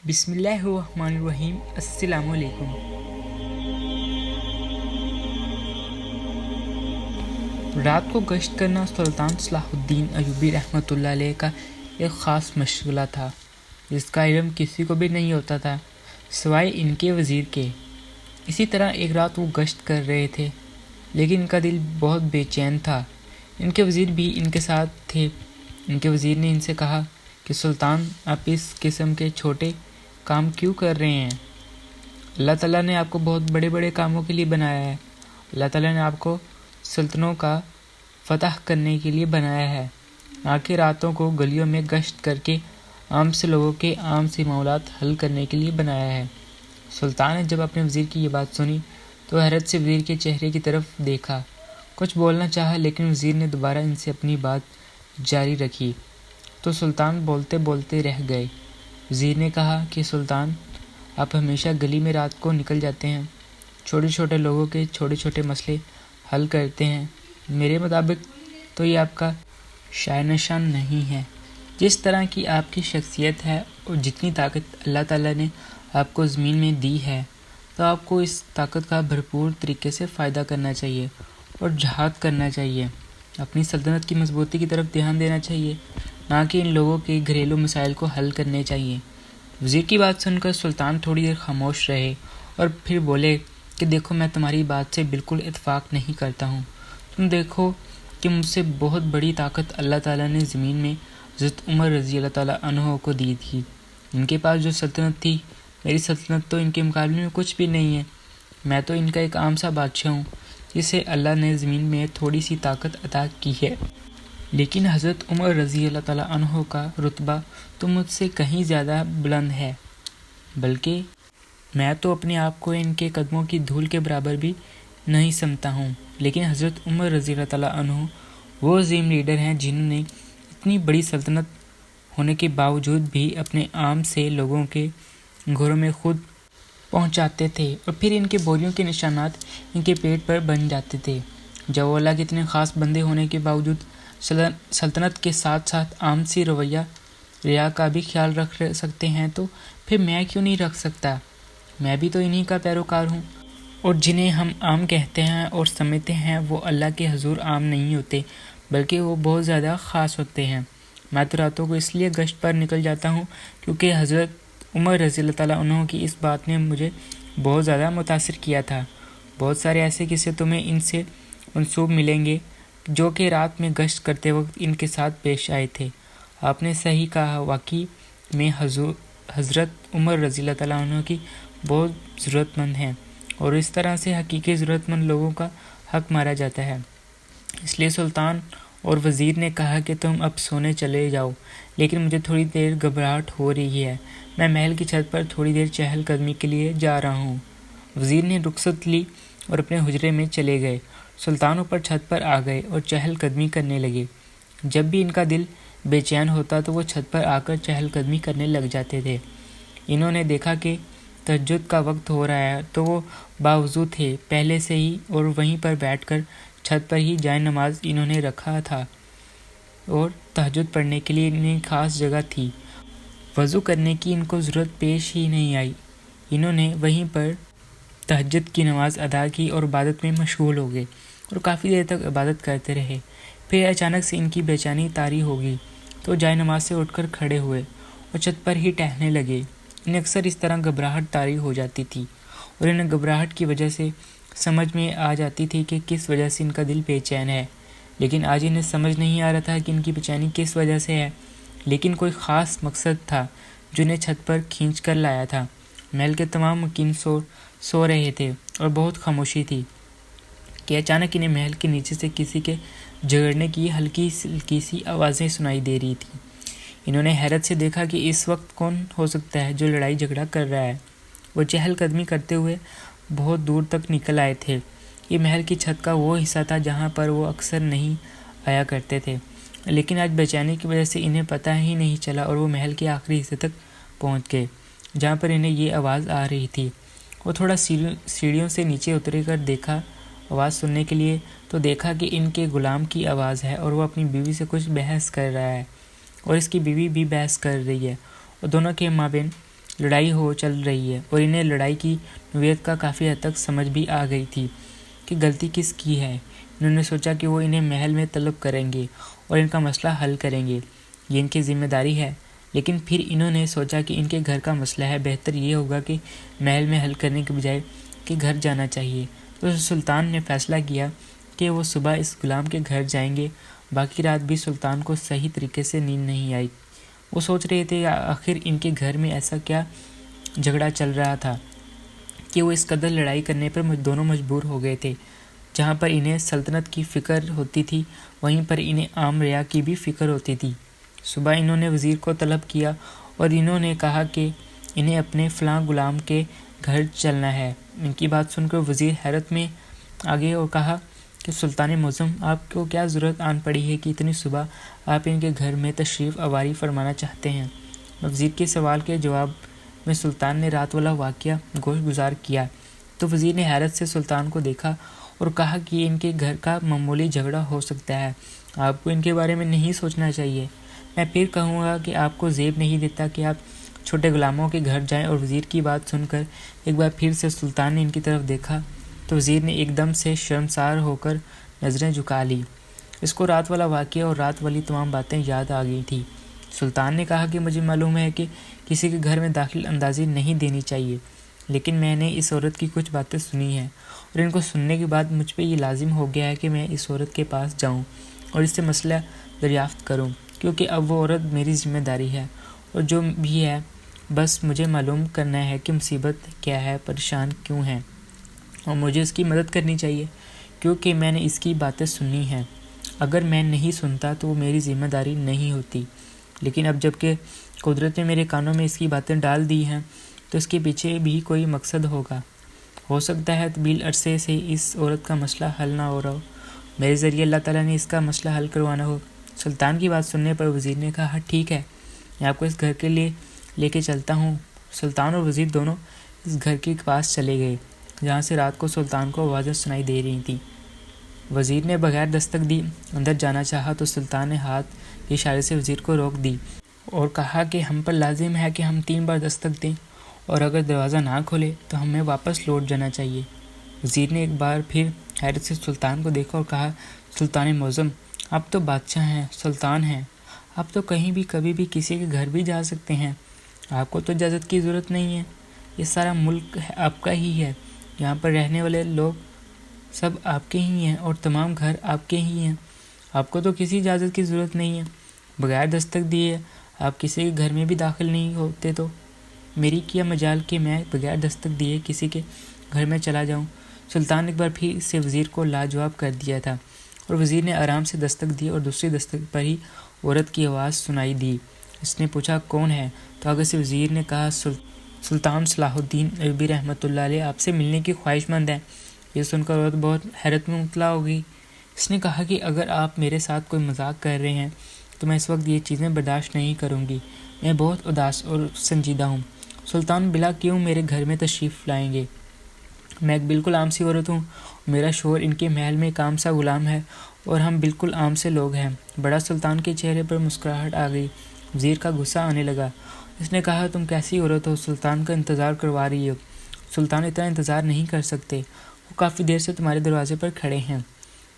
बिस्मिल्लाहिर्रहमानिर्रहीम। अस्सलामु अलैकुम। रात को गश्त करना सुल्तान सलाहुद्दीन अयूबी रहमतुल्लाह अलैह का एक ख़ास मशग़ला था, जिसका इल्म किसी को भी नहीं होता था सिवाय इनके वज़ीर के। इसी तरह एक रात वो गश्त कर रहे थे, लेकिन इनका दिल बहुत बेचैन था। इनके वज़ीर भी इनके साथ थे। इनके वज़ीर ने इनसे कहा कि सुल्तान, आप इस किस्म के छोटे काम क्यों कर रहे हैं? अल्लाह ताला ने आपको बहुत बड़े बड़े कामों के लिए बनाया है। अल्लाह ताला ने आपको सल्तनों का फतह करने के लिए बनाया है, ना कि रातों को गलियों में गश्त करके आम से लोगों के आम से मामलात हल करने के लिए बनाया है। सुल्तान ने जब अपने वज़ीर की ये बात सुनी तो हैरत से वज़ीर के चेहरे की तरफ देखा। कुछ बोलना चाहा, लेकिन वज़ीर ने दोबारा इनसे अपनी बात जारी रखी, तो सुल्तान बोलते बोलते रह गए। वज़ीर ने कहा कि सुल्तान, आप हमेशा गली में रात को निकल जाते हैं, छोटे छोटे लोगों के छोटे छोटे मसले हल करते हैं। मेरे मुताबिक तो ये आपका शान नशान नहीं है। जिस तरह की आपकी शख्सियत है और जितनी ताकत अल्लाह ताला ने आपको ज़मीन में दी है, तो आपको इस ताकत का भरपूर तरीके से फ़ायदा करना चाहिए और जहाद करना चाहिए। अपनी सल्तनत की मजबूती की तरफ ध्यान देना चाहिए, ना कि इन लोगों के घरेलू मसाइल को हल करने चाहिए। वज़ीर की बात सुनकर सुल्तान थोड़ी देर खामोश रहे और फिर बोले कि देखो, मैं तुम्हारी बात से बिल्कुल इत्तेफाक नहीं करता हूँ। तुम देखो कि मुझसे बहुत बड़ी ताकत अल्लाह ताला ने ज़मीन में हज़रत उमर रज़ी अल्लाह ताला अन्हु को दी थी। इनके पास जो सल्तनत थी, मेरी सल्तनत तो इनके मुकाबले में कुछ भी नहीं है। मैं तो इनका एक आम सा बादशाह हूँ, जिसे अल्लाह ने ज़मीन में थोड़ी सी ताकत अता की है। लेकिन हज़रत उमर रज़ी अल्लाह ताला अन्हु का रुतबा तो मुझसे कहीं ज़्यादा बुलंद है, बल्कि मैं तो अपने आप को इनके कदमों की धूल के बराबर भी नहीं समझता हूँ। लेकिन हज़रत उमर रज़ी अल्लाह ताला अन्हु वो अज़ीम लीडर हैं जिन्होंने इतनी बड़ी सल्तनत होने के बावजूद भी अपने आम से लोगों के घरों में खुद पहुँचाते थे, और फिर इनके बोरियों के निशानात इनके पेट पर बन जाते थे। जब वो अल्लाह के इतने ख़ास बंदे होने के बावजूद सल्तनत के साथ साथ आम सी रवैया रिया का भी ख्याल रख सकते हैं, तो फिर मैं क्यों नहीं रख सकता? मैं भी तो इन्हीं का पैरोकार हूँ, और जिन्हें हम आम कहते हैं और समझते हैं, वो अल्लाह के हजूर आम नहीं होते, बल्कि वो बहुत ज़्यादा ख़ास होते हैं। मैं तो रातों को इसलिए गश्त पर निकल जाता हूँ क्योंकि हज़रत उमर रज़ी अल्लाह ताला अन्हु की इस बात ने मुझे बहुत ज़्यादा मुतासिर किया था। बहुत सारे ऐसे किस्से तुम्हें इनसे मंसूब मिलेंगे जो कि रात में गश्त करते वक्त इनके साथ पेश आए थे। आपने सही कहा, वाकई में हज़रत उमर रज़ी अल्लाह ताला अन्हु की बहुत ज़रूरतमंद हैं, और इस तरह से हकीकी ज़रूरतमंद लोगों का हक मारा जाता है। इसलिए सुल्तान और वज़ीर ने कहा कि तुम अब सोने चले जाओ, लेकिन मुझे थोड़ी देर घबराहट हो रही है। मैं महल की छत पर थोड़ी देर चहलकदमी के लिए जा रहा हूँ। वज़ीर ने रुखसत ली और अपने हुजरे में चले गए। सुल्तान ऊपर छत पर आ गए और चहलकदमी करने लगे। जब भी इनका दिल बेचैन होता तो वो छत पर आकर चहलकदमी करने लग जाते थे। इन्होंने देखा कि तहज्जुद का वक्त हो रहा है, तो वो बावजू थे पहले से ही, और वहीं पर बैठकर छत पर ही जाए नमाज इन्होंने रखा था, और तहज्जुद पढ़ने के लिए इन्हें खास जगह थी। वज़ू करने की इनको ज़रूरत पेश ही नहीं आई। इन्होंने वहीं पर तहज्जुद की नमाज अदा की और इबादत में मशगूल हो गए और काफ़ी देर तक इबादत करते रहे। फिर अचानक से इनकी बेचैनी तारी हो गई, तो जाए नमाज से उठकर खड़े हुए और छत पर ही टहलने लगे। इन्हें अक्सर इस तरह घबराहट तारी हो जाती थी, और इन्हें घबराहट की वजह से समझ में आ जाती थी कि किस वजह से इनका दिल बेचैन है। लेकिन आज इन्हें समझ नहीं आ रहा था कि इनकी बेचैनी किस वजह से है, लेकिन कोई ख़ास मकसद था जो इन्हें छत पर खींच कर लाया था। महल के तमाम मुकीम सो रहे थे और बहुत खामोशी थी कि अचानक इन्हें महल के नीचे से किसी के झगड़ने की हल्की सी आवाज़ें सुनाई दे रही थी। इन्होंने हैरत से देखा कि इस वक्त कौन हो सकता है जो लड़ाई झगड़ा कर रहा है। वो चहलकदमी करते हुए बहुत दूर तक निकल आए थे। ये महल की छत का वो हिस्सा था जहाँ पर वो अक्सर नहीं आया करते थे, लेकिन आज बेचैनी की वजह से इन्हें पता ही नहीं चला, और वो महल के आखिरी हिस्से तक पहुँच गए जहाँ पर इन्हें ये आवाज़ आ रही थी। वो थोड़ा सीढ़ियों से नीचे उतर कर देखा आवाज़ सुनने के लिए, तो देखा कि इनके ग़ुलाम की आवाज़ है, और वो अपनी बीवी से कुछ बहस कर रहा है, और इसकी बीवी भी बहस कर रही है, और दोनों के माबेन لڑائی ہو چل رہی ہے، اور انہیں لڑائی کی نوعیت کا کافی حد تک سمجھ بھی آ گئی تھی کہ غلطی کس کی ہے۔ انہوں نے سوچا کہ وہ انہیں محل میں طلب کریں گے اور ان کا مسئلہ حل کریں گے، یہ ان کی ذمہ داری ہے۔ لیکن پھر انہوں نے سوچا کہ ان کے گھر کا مسئلہ ہے، بہتر یہ ہوگا کہ محل میں حل کرنے کے بجائے کہ گھر جانا چاہیے۔ تو سلطان نے فیصلہ کیا کہ وہ صبح اس غلام کے گھر جائیں گے۔ باقی رات بھی سلطان کو صحیح طریقے سے نیند نہیں آئی۔ وہ سوچ رہے تھے کہ آخر ان کے گھر میں ایسا کیا جھگڑا چل رہا تھا کہ وہ اس قدر لڑائی کرنے پر دونوں مجبور ہو گئے تھے۔ جہاں پر انہیں سلطنت کی فکر ہوتی تھی، وہیں پر انہیں عام رعایا کی بھی فکر ہوتی تھی۔ صبح انہوں نے وزیر کو طلب کیا اور انہوں نے کہا کہ انہیں اپنے فلاں غلام کے گھر چلنا ہے۔ ان کی بات سن کر وزیر حیرت میں آ گئے اور کہا کہ سلطان معظم، آپ کو کیا ضرورت آن پڑی ہے کہ اتنی صبح آپ ان کے گھر میں تشریف آوری فرمانا چاہتے ہیں؟ وزیر کے سوال کے جواب میں سلطان نے رات والا واقعہ گوش گزار کیا تو وزیر نے حیرت سے سلطان کو دیکھا اور کہا کہ ان کے گھر کا معمولی جھگڑا ہو سکتا ہے، آپ کو ان کے بارے میں نہیں سوچنا چاہیے۔ میں پھر کہوں گا کہ آپ کو زیب نہیں دیتا کہ آپ چھوٹے غلاموں کے گھر جائیں۔ اور وزیر کی بات سن کر ایک بار پھر سے سلطان نے ان کی طرف دیکھا تو وزیر نے ایک دم سے شرمسار ہو کر نظریں جھکا لی۔ اس کو رات والا واقعہ اور رات والی تمام باتیں یاد آ گئی تھیں۔ سلطان نے کہا کہ مجھے معلوم ہے کہ کسی کے گھر میں داخل اندازی نہیں دینی چاہیے، لیکن میں نے اس عورت کی کچھ باتیں سنی ہیں اور ان کو سننے کے بعد مجھ پہ یہ لازم ہو گیا ہے کہ میں اس عورت کے پاس جاؤں اور اس سے مسئلہ دریافت کروں، کیونکہ اب وہ عورت میری ذمہ داری ہے، اور جو بھی ہے بس مجھے معلوم کرنا ہے کہ مصیبت کیا ہے، پریشان کیوں ہے، اور مجھے اس کی مدد کرنی چاہیے کیونکہ میں نے اس کی باتیں سنی ہیں۔ اگر میں نہیں سنتا تو وہ میری ذمہ داری نہیں ہوتی، لیکن اب جب کہ قدرت نے میرے کانوں میں اس کی باتیں ڈال دی ہیں تو اس کے پیچھے بھی کوئی مقصد ہوگا۔ ہو سکتا ہے طویل عرصے سے اس عورت کا مسئلہ حل نہ ہو رہا ہو، میرے ذریعے اللہ تعالیٰ نے اس کا مسئلہ حل کروانا ہو۔ سلطان کی بات سننے پر وزیر نے کہا، ٹھیک ہے، میں آپ کو اس گھر کے لیے لے کے چلتا ہوں۔ سلطان اور وزیر دونوں اس گھر کے پاس چلے گئے جہاں سے رات کو سلطان کو آوازیں سنائی دے رہی تھیں۔ وزیر نے بغیر دستک دی اندر جانا چاہا تو سلطان نے ہاتھ کے اشارے سے وزیر کو روک دی اور کہا کہ ہم پر لازم ہے کہ ہم 3 بار دستک دیں، اور اگر دروازہ نہ کھولے تو ہمیں واپس لوٹ جانا چاہیے۔ وزیر نے ایک بار پھر حیرت سے سلطان کو دیکھا اور کہا، سلطان معظم، آپ تو بادشاہ ہیں، سلطان ہیں، آپ تو کہیں بھی کبھی بھی کسی کے گھر بھی جا سکتے ہیں، آپ کو تو اجازت کی ضرورت نہیں ہے۔ یہ سارا ملک آپ کا ہی ہے، یہاں پر رہنے والے لوگ سب آپ کے ہی ہیں اور تمام گھر آپ کے ہی ہیں، آپ کو تو کسی اجازت کی ضرورت نہیں ہے۔ بغیر دستک دیے آپ کسی کے گھر میں بھی داخل نہیں ہوتے، تو میری کیا مجال کہ میں بغیر دستک دیے کسی کے گھر میں چلا جاؤں۔ سلطان نے ایک بار پھر سے وزیر کو لاجواب کر دیا تھا، اور وزیر نے آرام سے دستک دی اور دوسری دستک پر ہی عورت کی آواز سنائی دی۔ اس نے پوچھا، کون ہے؟ تو آگے سے وزیر نے کہا، سلطان صلاح الدین ایوبی رحمۃ اللہ علیہ آپ سے ملنے کی خواہش مند ہیں۔ یہ سن کر عورت بہت حیرت میں مبتلا ہو گئی۔ اس نے کہا کہ اگر آپ میرے ساتھ کوئی مذاق کر رہے ہیں تو میں اس وقت یہ چیزیں برداشت نہیں کروں گی، میں بہت اداس اور سنجیدہ ہوں۔ سلطان بلا کیوں میرے گھر میں تشریف لائیں گے؟ میں ایک بالکل عام سی عورت ہوں، میرا شوہر ان کے محل میں ایک عام سا غلام ہے اور ہم بالکل عام سے لوگ ہیں۔ بڑا سلطان کے چہرے پر مسکراہٹ آ گئی، وزیر کا غصہ آنے لگا۔ اس نے کہا، تم کیسی عورت ہو، سلطان کا انتظار کروا رہی ہو؟ سلطان اتنا انتظار نہیں کر سکتے، وہ کافی دیر سے تمہارے دروازے پر کھڑے ہیں۔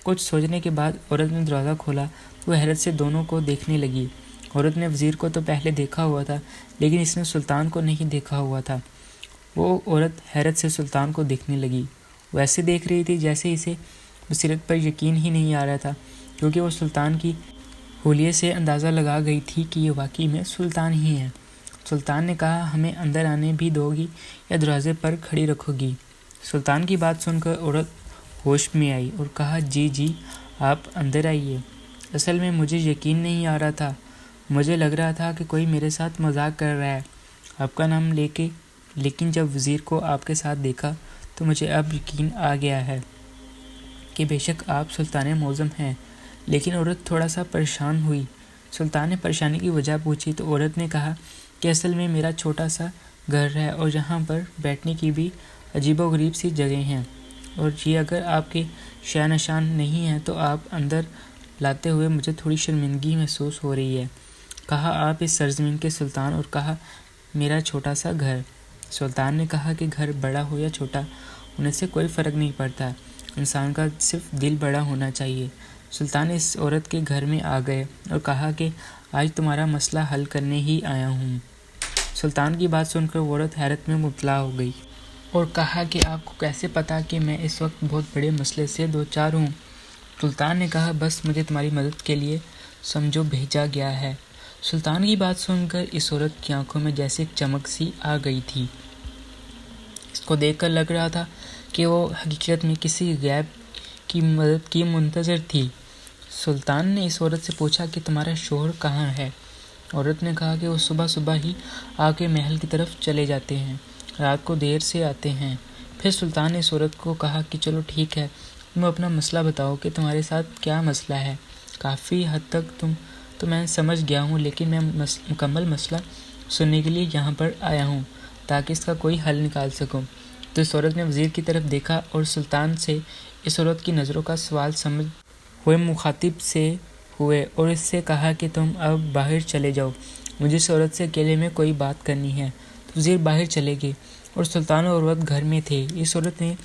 کچھ سوچنے کے بعد عورت نے دروازہ کھولا تو وہ حیرت سے دونوں کو دیکھنے لگی۔ عورت نے وزیر کو تو پہلے دیکھا ہوا تھا، لیکن اس نے سلطان کو نہیں دیکھا ہوا تھا۔ وہ عورت حیرت سے سلطان کو دیکھنے لگی، وہ ایسے دیکھ رہی تھی جیسے اسے بصیرت پر یقین ہی نہیں آ رہا تھا، کیونکہ وہ سلطان کی حلیے سے اندازہ لگا گئی تھی کہ یہ واقعی میں سلطان ہی ہیں۔ سلطان نے کہا، ہمیں اندر آنے بھی دو گی یا دروازے پر کھڑی رکھو گی؟ سلطان کی بات سن کر عورت ہوش میں آئی اور کہا، جی آپ اندر آئیے، اصل میں مجھے یقین نہیں آ رہا تھا، مجھے لگ رہا تھا کہ کوئی میرے ساتھ مذاق کر رہا ہے آپ کا نام لے کے، لیکن جب وزیر کو آپ کے ساتھ دیکھا تو مجھے اب یقین آ گیا ہے کہ بے شک آپ سلطان معظم ہیں۔ لیکن عورت تھوڑا سا پریشان ہوئی۔ سلطان نے پریشانی کی وجہ پوچھی تو عورت نے کہا کہ اصل میں میرا چھوٹا سا گھر ہے اور یہاں پر بیٹھنے کی بھی عجیب و غریب سی جگہیں ہیں، اور یہ اگر آپ کے شاہ نشان نہیں ہیں تو آپ اندر لاتے ہوئے مجھے تھوڑی شرمندگی محسوس ہو رہی ہے۔ کہا، آپ اس سرزمین کے سلطان، اور کہا मेरा छोटा सा घर। सुल्तान ने कहा कि घर बड़ा हो या छोटा होने से कोई फ़र्क नहीं पड़ता, इंसान का सिर्फ दिल बड़ा होना चाहिए। सुल्तान इस औरत के घर में आ गए और कहा कि आज तुम्हारा मसला हल करने ही आया हूँ। सुल्तान की बात सुनकर वो औरत हैरत में मुब्तला हो गई और कहा कि आपको कैसे पता कि मैं इस वक्त बहुत बड़े मसले से दो चार हूँ। सुल्तान ने कहा, बस मुझे तुम्हारी मदद के लिए समझो भेजा गया है। सुल्तान की बात सुनकर इस औरत की आंखों में जैसे एक चमक सी आ गई थी। इसको देखकर लग रहा था कि वो हकीकत में किसी गैब की मदद की मुंतज़र थी। सुल्तान ने इस औरत से पूछा कि तुम्हारा शोहर कहाँ है। औरत ने कहा कि वो सुबह सुबह ही आके महल की तरफ चले जाते हैं, रात को देर से आते हैं। फिर सुल्तान ने इस औरत को कहा कि चलो ठीक है, तुम अपना मसला बताओ कि तुम्हारे साथ क्या मसला है। काफ़ी हद तक तो मैं समझ गया हूँ, लेकिन मैं मुकम्मल मसला सुनने के लिए यहाँ पर आया हूँ ताकि इसका कोई हल निकाल सकूँ। तो इस औरत ने वज़ीर की तरफ देखा और सुल्तान से इस औरत की नज़रों का सवाल समझ हुए मुखातिब से हुए और इससे कहा कि तुम अब बाहर चले जाओ, मुझे इस औरत से अकेले में कोई बात करनी है। तो वज़ीर बाहर चले गए और सुल्तान और औरत घर में थे। इस औरत ने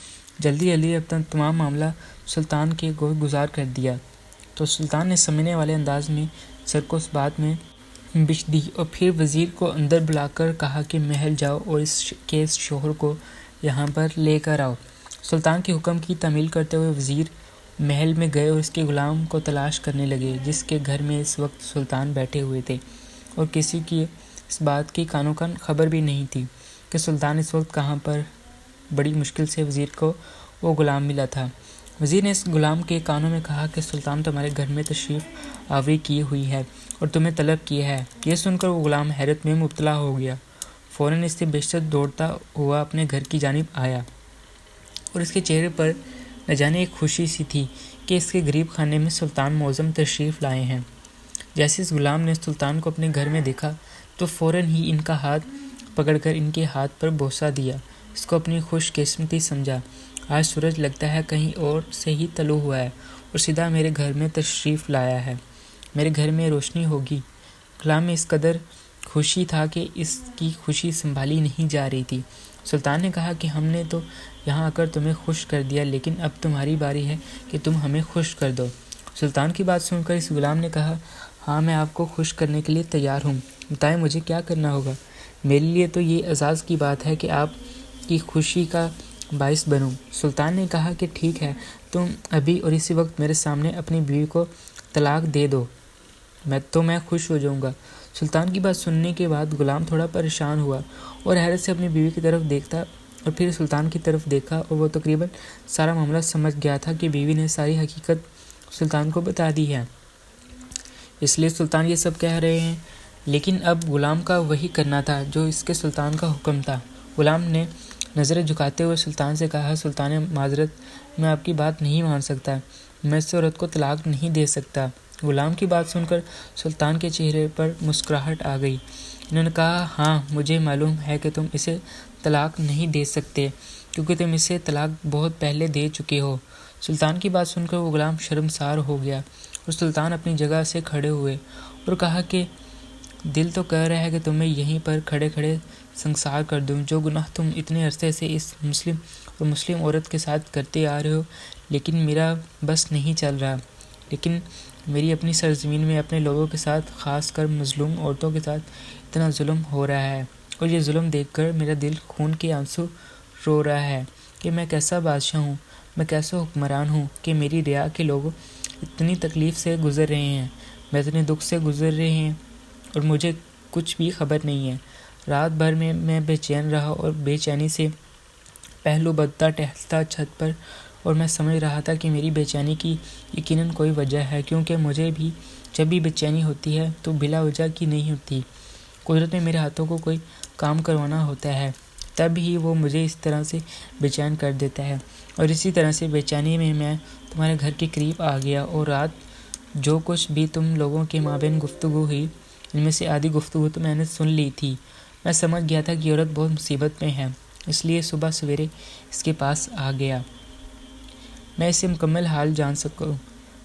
जल्दी जल्दी अपना तमाम मामला सुल्तान के गुजार कर दिया। तो सुल्तान ने समझने वाले अंदाज में सर को उस बात में बिछ दी और फिर वज़ीर को अंदर बुलाकर कहा कि महल जाओ और इस शोहर को यहाँ पर लेकर आओ। सुल्तान के हुक्म की तामील करते हुए वज़ीर महल में गए और इसके ग़ुलाम को तलाश करने लगे, जिसके घर में इस वक्त सुल्तान बैठे हुए थे और किसी की इस बात की कानो कान खबर भी नहीं थी कि सुल्तान इस वक्त कहाँ पर। बड़ी मुश्किल से वज़ीर को वो ग़ुलाम मिला था। वज़ीर ने इस ग़ुलाम के कानों में कहा कि सुल्तान तुम्हारे घर में तशरीफ़ आवरी की हुई है और तुम्हें तलब किया है। ये सुनकर वो ग़ुलाम हैरत में मुब्तला हो गया। फ़ौरन इससे बेशतर दौड़ता हुआ अपने घर की जानिब आया और इसके चेहरे पर न जाने एक खुशी सी थी कि इसके गरीब खाने में सुल्तान मौज़म तशरीफ़ लाए हैं। जैसे इस ग़ुलाम ने सुल्तान को अपने घर में देखा तो फ़ौरन ही इनका हाथ पकड़कर इनके हाथ पर बोसा दिया। इसको अपनी खुशकिस्मती समझा। आज सूरज लगता है कहीं और से ही तलु हुआ है और सीधा मेरे घर में तशरीफ़ लाया है, मेरे घर में रोशनी होगी। ग़ुलाम में इस कदर खुशी था कि इसकी खुशी संभाली नहीं जा रही थी। सुल्तान ने कहा कि हमने तो यहाँ आकर तुम्हें खुश कर दिया, लेकिन अब तुम्हारी बारी है कि तुम हमें खुश कर दो। सुल्तान की बात सुनकर इस ग़ुलाम ने कहा, हाँ मैं आपको खुश करने के लिए तैयार हूँ, बताएं मुझे क्या करना होगा। मेरे लिए तो ये एजाज़ की बात है कि आपकी खुशी का बाइस बनूं। सुल्तान ने कहा कि ठीक है, तुम अभी और इसी वक्त मेरे सामने अपनी बीवी को तलाक दे दो, मैं खुश हो जाऊंगा। सुल्तान की बात सुनने के बाद ग़ुलाम थोड़ा परेशान हुआ और हैरत से अपनी बीवी की तरफ देखता और फिर सुल्तान की तरफ देखा और वो तकरीबन सारा मामला समझ गया था कि बीवी ने सारी हकीकत सुल्तान को बता दी है, इसलिए सुल्तान ये सब कह रहे हैं। लेकिन अब ग़ुलाम का वही करना था जो इसके सुल्तान का हुक्म था। ग़ुलाम ने नज़रें झुकाते हुए सुल्तान से कहा, सुल्तान माजरत, मैं आपकी बात नहीं मान सकता, मैं इस औरत को तलाक नहीं दे सकता। ग़ुलाम की बात सुनकर सुल्तान के चेहरे पर मुस्कुराहट आ गई। इन्होंने कहा, हाँ मुझे मालूम है कि तुम इसे तलाक नहीं दे सकते क्योंकि तुम इसे तलाक बहुत पहले दे चुके हो। सुल्तान की बात सुनकर वो ग़ुलाम शर्मसार हो गया और सुल्तान अपनी जगह से खड़े हुए और कहा कि दिल तो कह रहा है कि तुम्हें यहीं पर खड़े खड़े संसार कर दूं। जो गुनाह तुम इतने अरसे से इस मुस्लिम औरत के साथ करते आ रहे हो, लेकिन मेरा बस नहीं चल रहा। लेकिन मेरी अपनी सरज़मीन में अपने लोगों के साथ, ख़ास कर मज़लूम औरतों के साथ इतना जुल्म हो रहा है और ये जुल्म देखकर मेरा दिल खून के आंसू रो रहा है कि मैं कैसा बादशाह हूँ, मैं कैसा हुक्मरान हूँ कि मेरी रिया के लोग इतनी तकलीफ़ से गुज़र रहे हैं, मैं इतने दुख से गुज़र रहे हैं और मुझे कुछ भी खबर नहीं है। रात भर में मैं बेचैन रहा और बेचैनी से पहलू बदता टहलता छत पर और मैं समझ रहा था कि मेरी बेचैनी की यकीनन कोई वजह है, क्योंकि मुझे भी जब भी बेचैनी होती है तो बिला वजह की नहीं होती। कुदरत ने मेरे हाथों को कोई काम करवाना होता है, तब ही वो मुझे इस तरह से बेचैन कर देता है। और इसी तरह से बेचैनी में मैं तुम्हारे घर के करीब आ गया और रात जो कुछ भी तुम लोगों के माबेन गुफ्तगू हुई, इनमें से आधी गुफ्तगू तो मैंने सुन ली थी। मैं समझ गया था कि औरत बहुत मुसीबत में है, इसलिए सुबह सवेरे इसके पास आ गया, मैं इससे मुकम्मल हाल जान सकूं।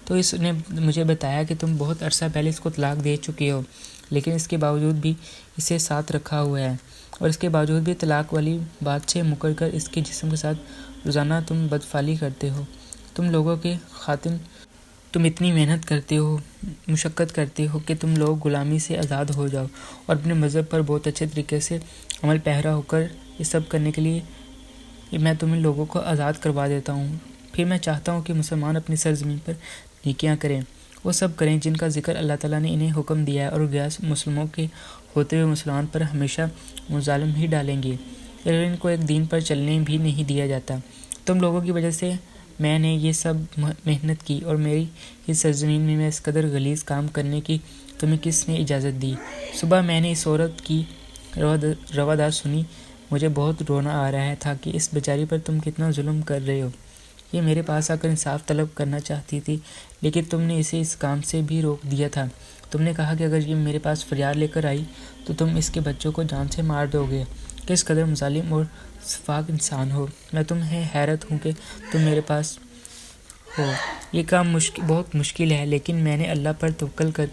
तो इसने मुझे बताया कि तुम बहुत अरसा पहले इसको तलाक दे चुके हो, लेकिन इसके बावजूद भी इसे साथ रखा हुआ है। اور اس کے باوجود بھی طلاق والی بات سے مکر کر اس کے جسم کے ساتھ روزانہ تم بدفعلی کرتے ہو۔ تم لوگوں کے خاطر تم اتنی محنت کرتے ہو، مشقت کرتے ہو کہ تم لوگ غلامی سے آزاد ہو جاؤ اور اپنے مذہب پر بہت اچھے طریقے سے عمل پیرا ہو کر یہ سب کرنے کے لیے میں تم لوگوں کو آزاد کروا دیتا ہوں۔ پھر میں چاہتا ہوں کہ مسلمان اپنی سرزمین پر نیکیاں کریں، وہ سب کریں جن کا ذکر اللہ تعالیٰ نے انہیں حکم دیا ہے، اور گویا مسلموں کے ہوتے ہوئے مسلمان پر ہمیشہ مظالم ہی ڈالیں گے اور ان کو ایک دین پر چلنے بھی نہیں دیا جاتا۔ تم لوگوں کی وجہ سے میں نے یہ سب محنت کی، اور میری اس سرزمین میں اس قدر غلیظ کام کرنے کی تمہیں کس نے اجازت دی؟ صبح میں نے اس عورت کی روادار سنی، مجھے بہت رونا آ رہا تھا کہ اس بیچاری پر تم کتنا ظلم کر رہے ہو۔ یہ میرے پاس آ کر انصاف طلب کرنا چاہتی تھی، لیکن تم نے اسے اس کام سے بھی روک دیا تھا۔ تم نے کہا کہ اگر یہ میرے پاس فریاد لے کر آئی تو تم اس کے بچوں کو جان سے مار دو گے۔ کس قدر مظالم اور سفاک انسان ہو! میں تمہیں حیرت ہوں کہ تم میرے پاس ہو۔ یہ کام بہت مشکل ہے، لیکن میں نے اللہ پر توکل کر